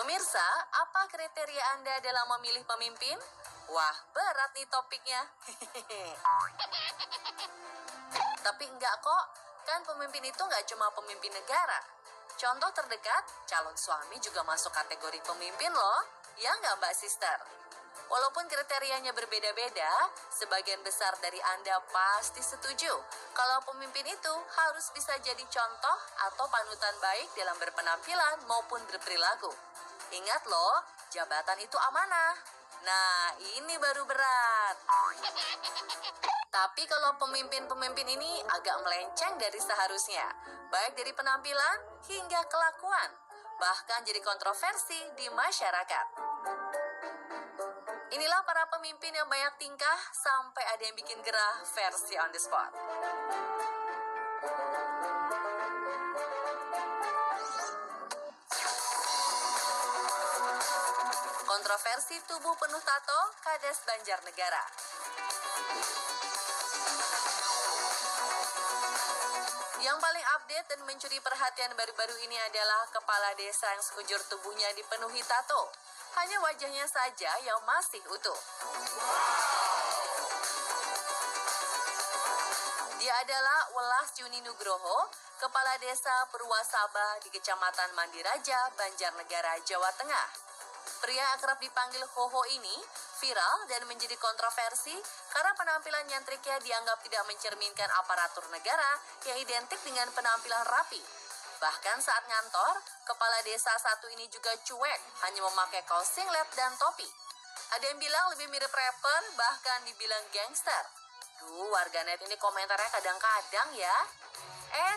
Pemirsa, apa kriteria Anda dalam memilih pemimpin? Wah, berat nih topiknya. Tapi enggak kok, kan pemimpin itu nggak cuma pemimpin negara. Contoh terdekat, calon suami juga masuk kategori pemimpin loh. Ya nggak Mbak Sister? Walaupun kriterianya berbeda-beda, sebagian besar dari Anda pasti setuju kalau pemimpin itu harus bisa jadi contoh atau panutan baik dalam berpenampilan maupun berperilaku. Ingat loh, jabatan itu amanah. Nah, ini baru berat. Tapi kalau pemimpin-pemimpin ini agak melenceng dari seharusnya, baik dari penampilan hingga kelakuan, bahkan jadi kontroversi di masyarakat. Inilah para pemimpin yang banyak tingkah sampai ada yang bikin gerah versi on the spot. Kontroversi tubuh penuh tato Kades Banjarnegara. Yang paling update dan mencuri perhatian baru-baru ini adalah kepala desa yang sekujur tubuhnya dipenuhi tato. Hanya wajahnya saja yang masih utuh. Dia adalah Welas Juni Nugroho, kepala desa Purwasaba di Kecamatan Mandiraja, Banjarnegara, Jawa Tengah. Pria akrab dipanggil Hoho ini viral dan menjadi kontroversi karena penampilan nyantriknya dianggap tidak mencerminkan aparatur negara yang identik dengan penampilan rapi. Bahkan saat ngantor, kepala desa satu ini juga cuek, hanya memakai kaos singlet dan topi. Ada yang bilang lebih mirip rapper, bahkan dibilang gangster. Warganet ini komentarnya kadang-kadang ya.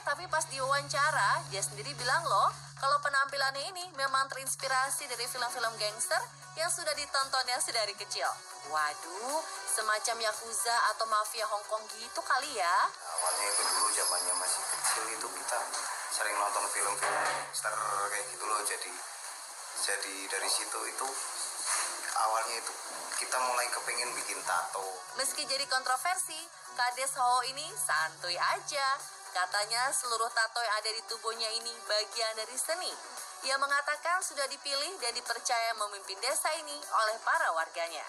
Tapi pas diwawancara, dia sendiri bilang loh, kalau penampilannya ini memang terinspirasi dari film-film gangster yang sudah ditontonnya sedari kecil. Waduh, semacam Yakuza atau mafia Hongkong gitu kali ya. Awalnya itu dulu zamannya masih kecil itu kita sering nonton film-film gangster kayak gitu loh. Jadi dari situ itu awalnya itu kita mulai kepingin bikin tato. Meski jadi kontroversi, Kades Hoho ini santuy aja. Katanya seluruh tato yang ada di tubuhnya ini bagian dari seni. Ia mengatakan sudah dipilih dan dipercaya memimpin desa ini oleh para warganya.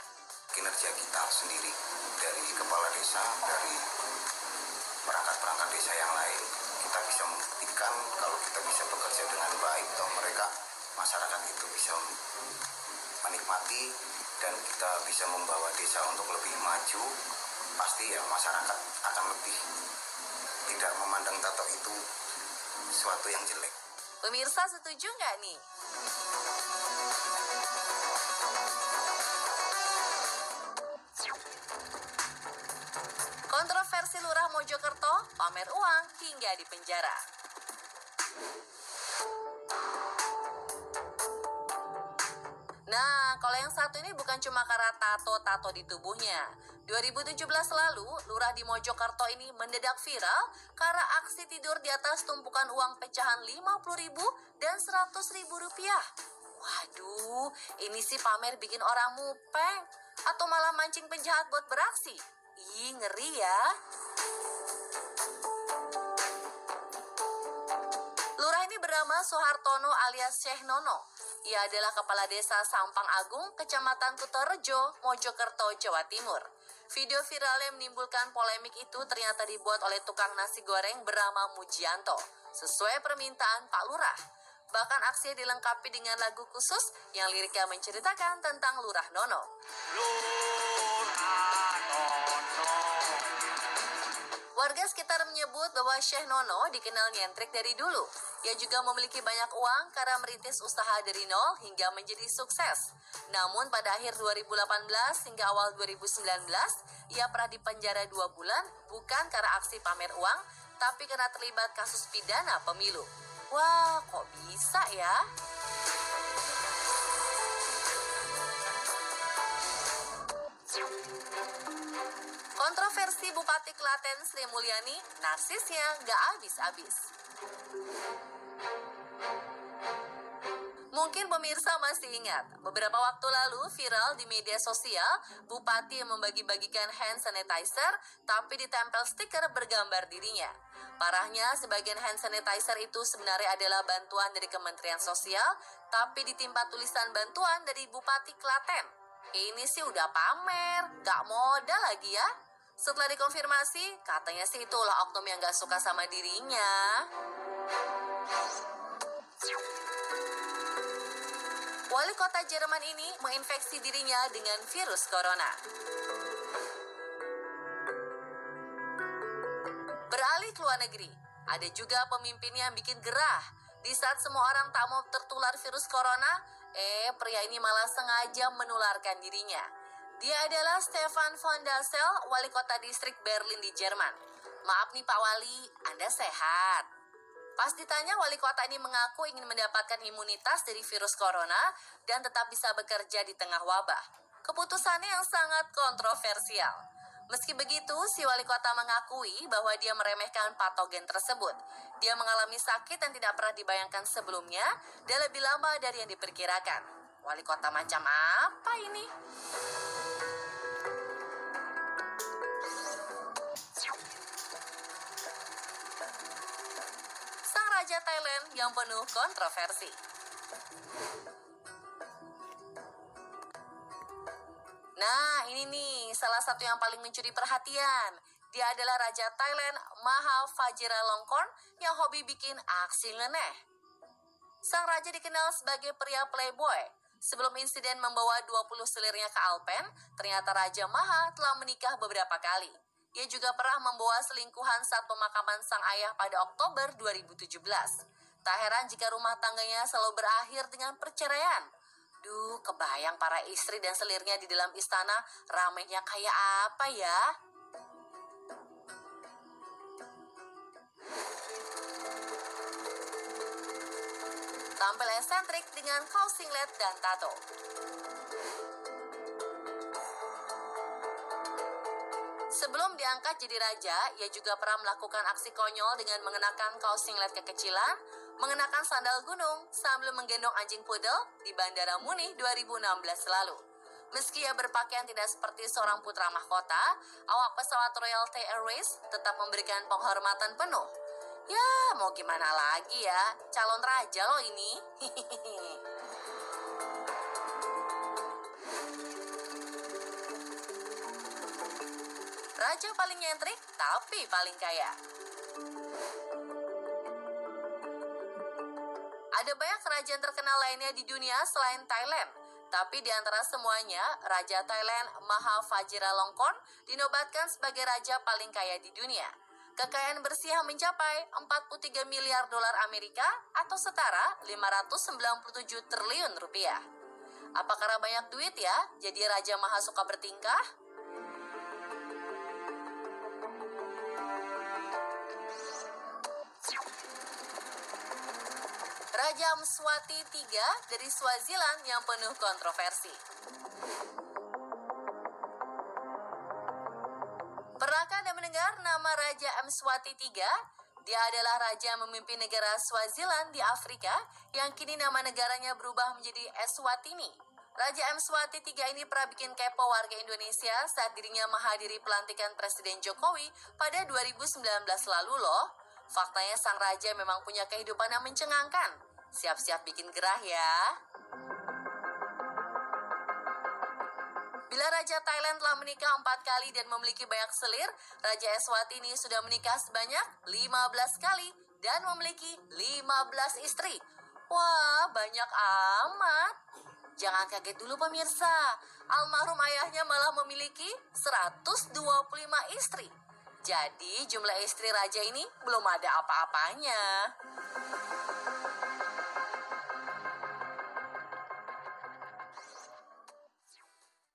Kinerja kita sendiri dari kepala desa, dari perangkat-perangkat desa yang lain, kita bisa membuktikan kalau kita bisa bekerja dengan baik, atau mereka, masyarakat itu bisa menikmati dan kita bisa membawa desa untuk lebih maju, pasti ya masyarakat akan lebih tidak memandang tato itu sesuatu yang jelek. Pemirsa setuju nggak nih? Kontroversi Lurah Mojokerto, pamer uang hingga dipenjara. Nah, kalau yang satu ini bukan cuma karena tato-tato di tubuhnya. 2017 lalu, Lurah di Mojokerto ini mendadak viral karena aksi tidur di atas tumpukan uang pecahan 50.000 dan 100.000 rupiah. Waduh, ini sih pamer bikin orang mupeng atau malah mancing penjahat buat beraksi. Ih, ngeri ya. Lurah ini bernama Soehartono alias Syekh Nono. Ia adalah kepala desa Sampang Agung, Kecamatan Kutorejo, Mojokerto, Jawa Timur. Video viral yang menimbulkan polemik itu ternyata dibuat oleh tukang nasi goreng bernama Mujianto, sesuai permintaan Pak Lurah. Bahkan aksinya dilengkapi dengan lagu khusus yang liriknya menceritakan tentang Lurah Nono. Lurah Nono. Warga sekitar menyebut bahwa Syekh Nono dikenal nyentrik dari dulu. Ia juga memiliki banyak uang karena merintis usaha dari nol hingga menjadi sukses. Namun pada akhir 2018 hingga awal 2019, ia pernah dipenjara 2 bulan bukan karena aksi pamer uang, tapi karena terlibat kasus pidana pemilu. Wah, kok bisa ya? Kontroversi Bupati Klaten Sri Mulyani, narsisnya nggak habis-habis. Mungkin pemirsa masih ingat, beberapa waktu lalu viral di media sosial, bupati yang membagi-bagikan hand sanitizer tapi ditempel stiker bergambar dirinya. Parahnya, sebagian hand sanitizer itu sebenarnya adalah bantuan dari Kementerian Sosial, tapi ditimpa tulisan bantuan dari Bupati Klaten. Ini sih udah pamer, gak modal lagi ya. Setelah dikonfirmasi, katanya sih itulah oknum yang gak suka sama dirinya. Wali kota Jerman ini menginfeksi dirinya dengan virus corona. Beralih ke luar negeri, ada juga pemimpin yang bikin gerah. Di saat semua orang tak mau tertular virus corona, pria ini malah sengaja menularkan dirinya. Dia adalah Stefan von Dassel, wali kota distrik Berlin di Jerman. Maaf nih Pak Wali, Anda sehat? Pas ditanya, wali kota ini mengaku ingin mendapatkan imunitas dari virus corona dan tetap bisa bekerja di tengah wabah. Keputusannya yang sangat kontroversial. Meski begitu, si wali kota mengakui bahwa dia meremehkan patogen tersebut. Dia mengalami sakit yang tidak pernah dibayangkan sebelumnya dan lebih lama dari yang diperkirakan. Wali kota macam apa ini? Raja Thailand yang penuh kontroversi. Nah, ini nih salah satu yang paling mencuri perhatian. Dia adalah Raja Thailand Maha Vajiralongkorn yang hobi bikin aksi nyeleneh. Sang raja dikenal sebagai pria playboy. Sebelum insiden membawa 20 selirnya ke Alpen, ternyata Raja Maha telah menikah beberapa kali. Ia juga pernah membawa selingkuhan saat pemakaman sang ayah pada Oktober 2017. Tak heran jika rumah tangganya selalu berakhir dengan perceraian. Duh, kebayang para istri dan selirnya di dalam istana ramainya kayak apa ya? Tampil eksentrik dengan kaos singlet dan tato. Sebelum diangkat jadi raja, ia juga pernah melakukan aksi konyol dengan mengenakan kaos singlet kekecilan, mengenakan sandal gunung, sambil menggendong anjing pudel di Bandara Munich 2016 lalu. Meski ia berpakaian tidak seperti seorang putra mahkota, awak pesawat Royal Thai Airways tetap memberikan penghormatan penuh. Ya, mau gimana lagi ya, calon raja loh ini. Raja paling nyentrik, tapi paling kaya. Ada banyak kerajaan terkenal lainnya di dunia selain Thailand. Tapi di antara semuanya, Raja Thailand Maha Vajiralongkorn dinobatkan sebagai raja paling kaya di dunia. Kekayaan bersihnya mencapai 43 miliar dolar Amerika atau setara 597 triliun rupiah. Apa karena banyak duit ya, jadi Raja Maha suka bertingkah? Raja Mswati III dari Swaziland yang penuh kontroversi. Pernahkah Anda mendengar nama Raja Mswati III? Dia adalah raja yang memimpin negara Swaziland di Afrika yang kini nama negaranya berubah menjadi Eswatini. Raja Mswati III ini pernah bikin kepo warga Indonesia saat dirinya menghadiri pelantikan Presiden Jokowi pada 2019 lalu loh. Faktanya sang raja memang punya kehidupan yang mencengangkan. Siap-siap bikin gerah ya. Bila Raja Thailand telah menikah 4 kali dan memiliki banyak selir, Raja Eswatini sudah menikah sebanyak 15 kali dan memiliki 15 istri. Wah, banyak amat. Jangan kaget dulu pemirsa, almarhum ayahnya malah memiliki 125 istri. Jadi jumlah istri raja ini belum ada apa-apanya.